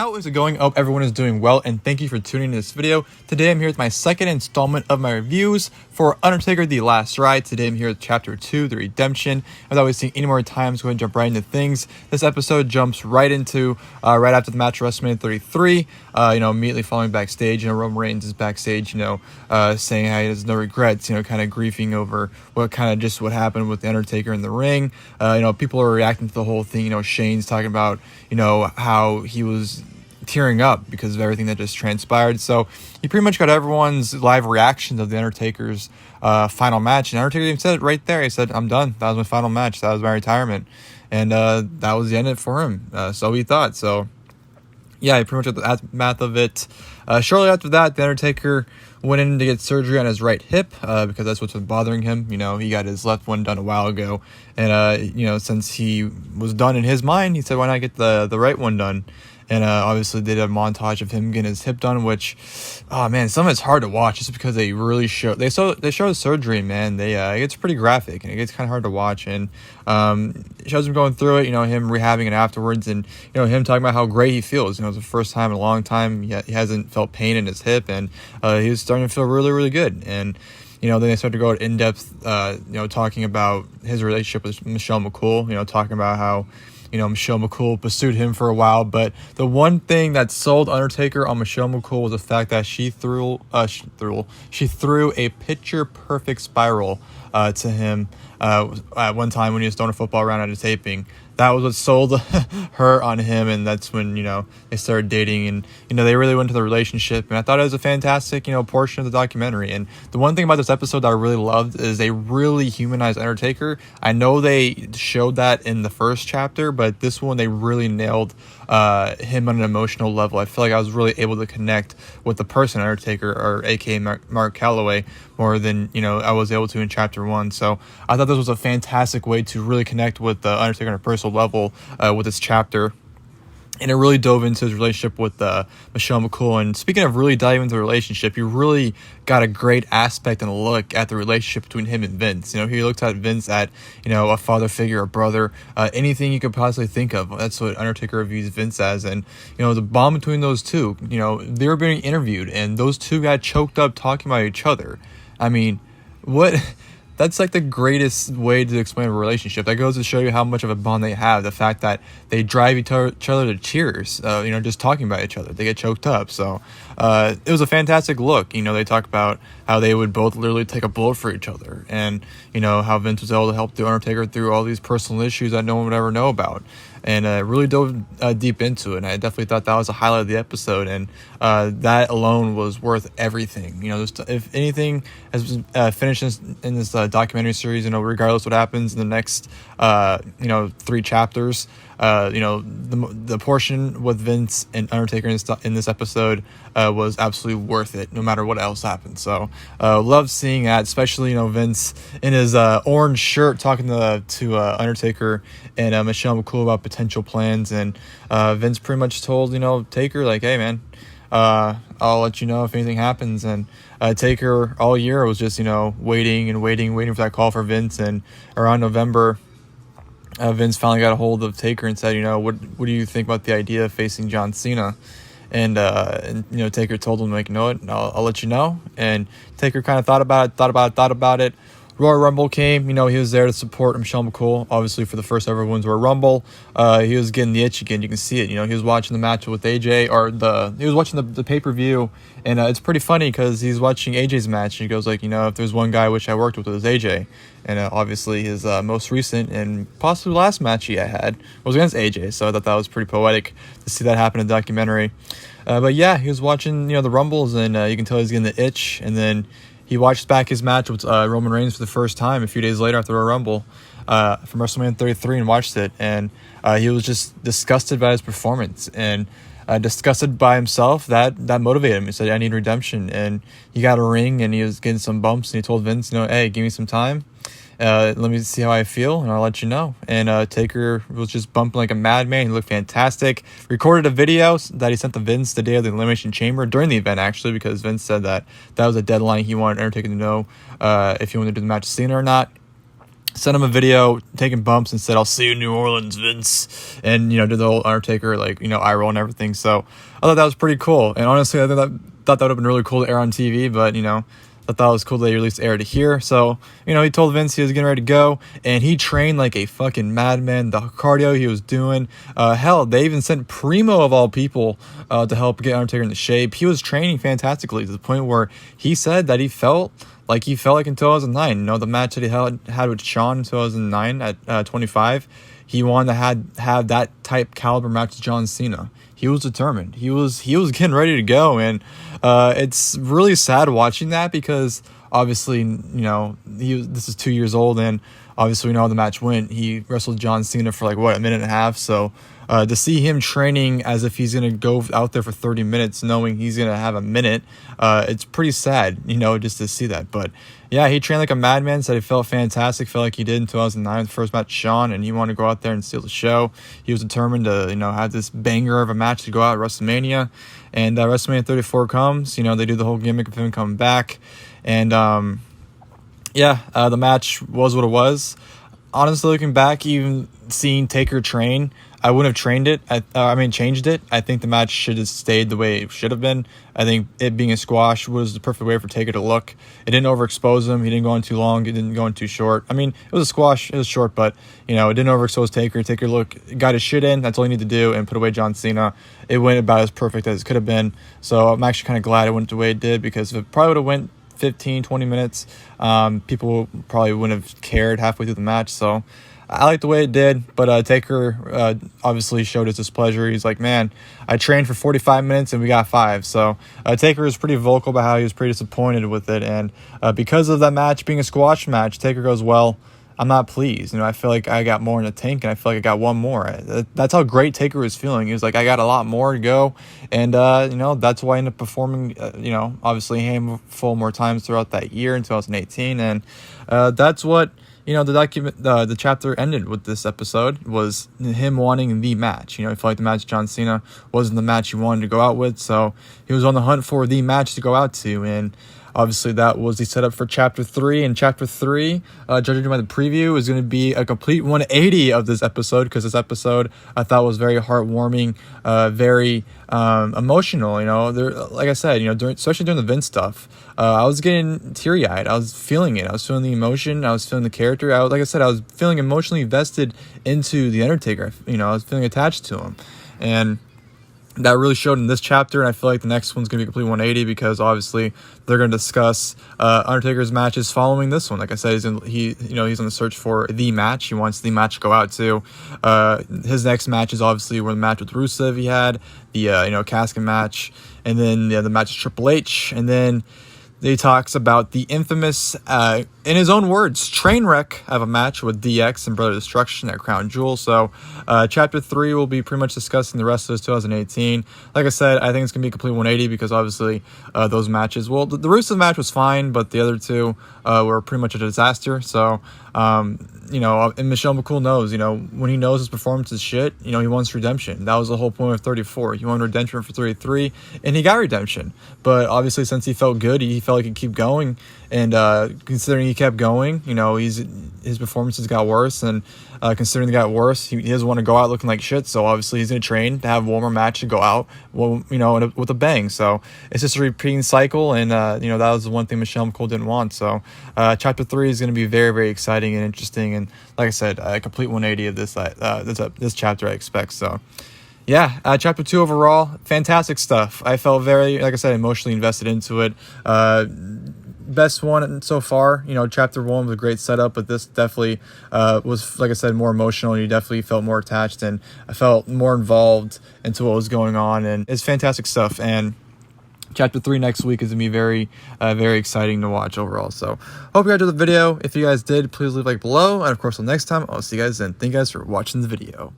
How is it going? Hope everyone is doing well, and thank you for tuning in to this video. Today I'm here with my second installment of my reviews for Undertaker: The Last Ride. Today I'm here with Chapter 2, The Redemption. Without wasting any more time, so go ahead and jump right into things. This episode jumps right into, right after the match of WrestleMania 33, immediately following backstage. Roman Reigns is backstage, saying how he has no regrets, kind of grieving over what happened with The Undertaker in the ring. People are reacting to the whole thing. Shane's talking about, how he was tearing up because of everything that just transpired. So he pretty much got everyone's live reactions of The Undertaker's final match. And Undertaker even said it right there. He said, "I'm done. That was my final match. That was my retirement." And that was the end of it for him. So he thought. So yeah, he pretty much got the aftermath of it. Shortly after that, The Undertaker went in to get surgery on his right hip because that's what's been bothering him. He got his left one done a while ago. And, since he was done in his mind, he said, why not get the right one done? And obviously they did a montage of him getting his hip done, which, oh man, some of it's hard to watch just because they really show they show the surgery, man. It gets pretty graphic and it gets kind of hard to watch. And it shows him going through it, him rehabbing it afterwards, and him talking about how great he feels. It's the first time in a long time he hasn't felt pain in his hip, and he was starting to feel really, really good. And then they started to go in depth, talking about his relationship with Michelle McCool. Talking about how Michelle McCool pursued him for a while, but the one thing that sold Undertaker on Michelle McCool was the fact that she threw a picture perfect spiral to him at one time when he was throwing a football around at a taping. That was what sold her on him, and that's when they started dating, and they really went to the relationship. And I thought it was a fantastic portion of the documentary. And the one thing about this episode that I really loved is they really humanized Undertaker. I know they showed that in the first chapter, but this one they really nailed him on an emotional level. I feel like I was really able to connect with the person Undertaker, or aka Mark Calloway, more than I was able to in chapter 1. So I thought this was a fantastic way to really connect with the Undertaker on a personal level with this chapter. And it really dove into his relationship with Michelle McCool. And speaking of really diving into the relationship, you really got a great aspect and a look at the relationship between him and Vince. He looked at Vince at, a father figure, a brother, anything you could possibly think of. That's what Undertaker views Vince as. And, the bond between those two, they were being interviewed, and those two got choked up talking about each other. I mean, what... That's like the greatest way to explain a relationship. That goes to show you how much of a bond they have. The fact that they drive each other to tears, just talking about each other. They get choked up. So it was a fantastic look. They talk about how they would both literally take a bullet for each other. And, how Vince was able to help The Undertaker through all these personal issues that no one would ever know about. And really dove deep into it. And I definitely thought that was a highlight of the episode. And that alone was worth everything. If anything has been finished in this documentary series, regardless what happens in the next, 3 chapters, the portion with Vince and Undertaker in this episode was absolutely worth it, no matter what else happens. So loved seeing that, especially Vince in his orange shirt talking to Undertaker and Michelle McCool about potential plans. And Vince pretty much told Taker, like, hey man, I'll let you know if anything happens. And Taker all year was just waiting for that call for Vince. And around November, Vince finally got a hold of Taker and said, what do you think about the idea of facing John Cena? And Taker told him, like, I'll let you know. And Taker kind of thought about it. Royal Rumble came, he was there to support Michelle McCool, obviously for the first ever Women's Royal Rumble. He was getting the itch again, you can see it. He was watching the match with AJ, he was watching the pay-per-view, and it's pretty funny because he's watching AJ's match, and he goes like, if there's one guy I wish I worked with, it was AJ. And obviously his most recent and possibly last match he had was against AJ, so I thought that was pretty poetic to see that happen in the documentary. But yeah, he was watching, the Rumbles, and you can tell he's getting the itch, and then he watched back his match with Roman Reigns for the first time a few days later after the Rumble from WrestleMania 33 and watched it. And he was just disgusted by his performance and disgusted by himself. That motivated him. He said, I need redemption. And he got a ring and he was getting some bumps. And he told Vince, hey, give me some time. Let me see how I feel, and I'll let you know. And Taker was just bumping like a madman. He looked fantastic. Recorded a video that he sent to Vince the day of the Elimination Chamber, during the event, actually, because Vince said that was a deadline. He wanted Undertaker to know if he wanted to do the match with Cena or not. sent him a video taking bumps and said, "I'll see you in New Orleans, Vince," and did the whole Undertaker eye roll and everything. So I thought that was pretty cool, and honestly I thought that would have been really cool to air on TV, but I thought it was cool that he at least aired it here. So, he told Vince he was getting ready to go, and he trained like a fucking madman. The cardio he was doing, hell, they even sent Primo of all people to help get Undertaker into shape. He was training fantastically to the point where he said that he felt like in 2009. The match that he had with Shawn in 2009 at 25. He wanted to have that type caliber match with John Cena. He was determined. He was getting ready to go, and it's really sad watching that because obviously, this is 2 years old, and obviously we know how the match went. He wrestled John Cena for a minute and a half. So to see him training as if he's gonna go out there for 30 minutes, knowing he's gonna have a minute, it's pretty sad, just to see that. But yeah, he trained like a madman. Said he felt fantastic, felt like he did in 2009, the first match with Shawn, and he wanted to go out there and steal the show. He was determined to, have this banger of a match to go out at WrestleMania. And WrestleMania 34 comes, they do the whole gimmick of him coming back. And the match was what it was. Honestly, looking back, even seeing Taker train, I wouldn't have changed it. I think the match should have stayed the way it should have been. I think it being a squash was the perfect way for Taker to look. It didn't overexpose him. He didn't go in too long. It didn't go in too short. It was a squash. It was short, but, it didn't overexpose Taker. Taker got his shit in. That's all he needed to do, and put away John Cena. It went about as perfect as it could have been. So I'm actually kind of glad it went the way it did, because if it probably would have went 15, 20 minutes, people probably wouldn't have cared halfway through the match. So I like the way it did, but Taker obviously showed his displeasure. He's like, man, I trained for 45 minutes and we got 5. So Taker was pretty vocal about how he was pretty disappointed with it. And because of that match being a squash match, Taker goes, well, I'm not pleased. I feel like I got more in the tank, and I feel like I got one more. That's how great Taker was feeling. He was like, I got a lot more to go. And, that's why I ended up performing, obviously a handful more times throughout that year in 2018. And that's what, the chapter ended with this episode, was him wanting the match. He felt like the match with John Cena wasn't the match he wanted to go out with. So he was on the hunt for the match to go out to. And obviously, that was the setup for Chapter 3. And Chapter 3, judging by the preview, is going to be a complete 180 of this episode, because this episode I thought was very heartwarming, very emotional. Like I said, especially during the Vince stuff, I was getting teary-eyed. I was feeling it. I was feeling the emotion. I was feeling the character. Like I said, I was feeling emotionally invested into the Undertaker. I was feeling attached to him. And that really showed in this chapter, and I feel like the next one's going to be a complete 180, because obviously they're going to discuss Undertaker's matches following this one. Like I said, he's on the search for the match. He wants the match to go out to. His next match is obviously where the match with Rusev he had, the casket match, and then the match with Triple H, and then he talks about the infamous, in his own words, train wreck of a match with DX and Brother Destruction at Crown Jewel. So Chapter 3 will be pretty much discussing the rest of this 2018. Like I said, I think it's going to be a complete 180, because obviously those matches, well, the Rusev match was fine, but the other two were pretty much a disaster. So, and Michelle McCool knows, when he knows his performance is shit, he wants redemption. That was the whole point of 34. He wanted redemption for 33, and he got redemption. But obviously, since he felt good, he felt like he could keep going. And considering he kept going, his performances got worse. And considering they got worse, he doesn't want to go out looking like shit. So obviously, he's going to train to have one more match to go out, with a bang. So it's just a repeating cycle. And that was the one thing Michelle McCool didn't want. So Chapter 3 is going to be very, very exciting and interesting. And like I said, a complete 180 of this chapter, I expect. So yeah, Chapter 2 overall, fantastic stuff. I felt very, like I said, emotionally invested into it. Best one so far. Chapter 1 was a great setup, but this definitely was, like I said, more emotional. You definitely felt more attached, and I felt more involved into what was going on, and it's fantastic stuff. And Chapter 3 next week is going to be very, very exciting to watch overall. So, hope you guys enjoyed the video. If you guys did, please leave a like below. And of course, until next time, I'll see you guys then. Thank you guys for watching the video.